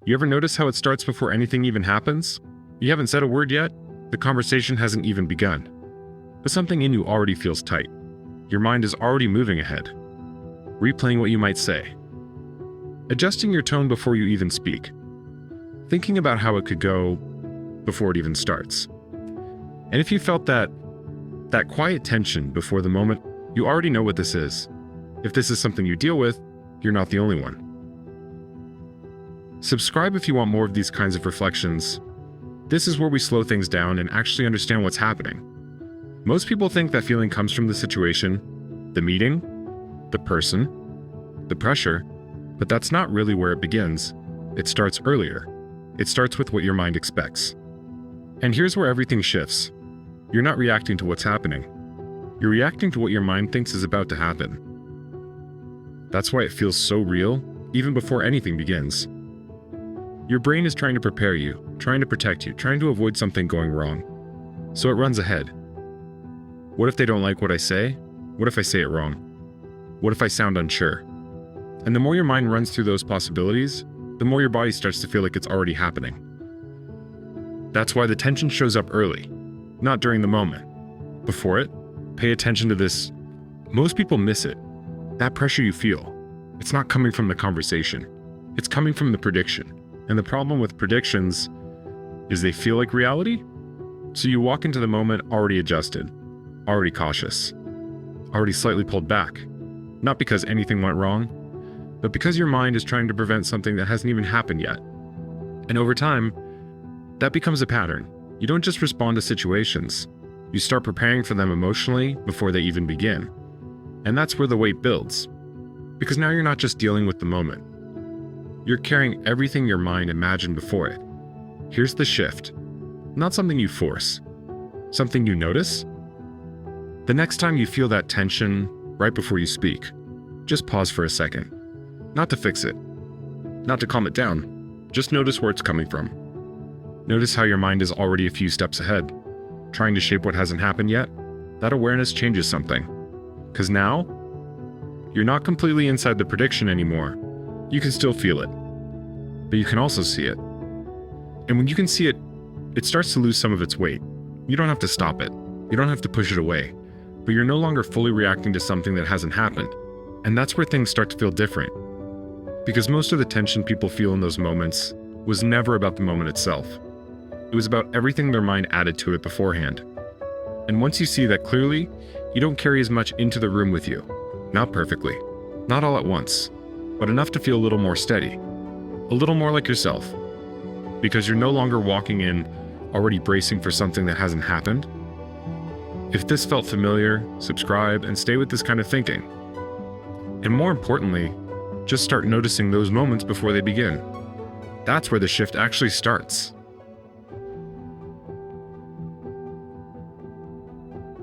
You ever notice how it starts before anything even happens? You haven't said a word yet, the conversation hasn't even begun. But something in you already feels tight. Your mind is already moving ahead, replaying what you might say, adjusting your tone before you even speak, thinking about how it could go before it even starts. And if you felt that quiet tension before the moment, you already know what this is. If this is something you deal with, you're not the only one. Subscribe if you want more of these kinds of reflections. This is where we slow things down and actually understand what's happening. Most people think that feeling comes from the situation, the meeting, the person, the pressure, but that's not really where it begins. It starts earlier. It starts with what your mind expects. And here's where everything shifts. You're not reacting to what's happening. You're reacting to what your mind thinks is about to happen. That's why it feels so real, even before anything begins. Your brain is trying to prepare you, trying to protect you, trying to avoid something going wrong. So it runs ahead. What if they don't like what I say? What if I say it wrong? What if I sound unsure? And the more your mind runs through those possibilities, the more your body starts to feel like it's already happening. That's why the tension shows up early, not during the moment. Before it, pay attention to this. Most people miss it. That pressure you feel, it's not coming from the conversation. It's coming from the prediction. And the problem with predictions is they feel like reality. So you walk into the moment already adjusted, already cautious, already slightly pulled back. Not because anything went wrong, but because your mind is trying to prevent something that hasn't even happened yet. And over time, that becomes a pattern. You don't just respond to situations. You start preparing for them emotionally before they even begin. And that's where the weight builds. Because now you're not just dealing with the moment. You're carrying everything your mind imagined before it. Here's the shift. Not something you force. Something you notice. The next time you feel that tension, right before you speak, just pause for a second. Not to fix it. Not to calm it down. Just notice where it's coming from. Notice how your mind is already a few steps ahead, trying to shape what hasn't happened yet. That awareness changes something. Because now, you're not completely inside the prediction anymore. You can still feel it, but you can also see it. And when you can see it, it starts to lose some of its weight. You don't have to stop it. You don't have to push it away, but you're no longer fully reacting to something that hasn't happened. And that's where things start to feel different. Because most of the tension people feel in those moments was never about the moment itself. It was about everything their mind added to it beforehand. And once you see that clearly, you don't carry as much into the room with you. Not perfectly, not all at once, but enough to feel a little more steady, a little more like yourself. Because you're no longer walking in already bracing for something that hasn't happened. If this felt familiar, subscribe and stay with this kind of thinking. And more importantly, just start noticing those moments before they begin. That's where the shift actually starts.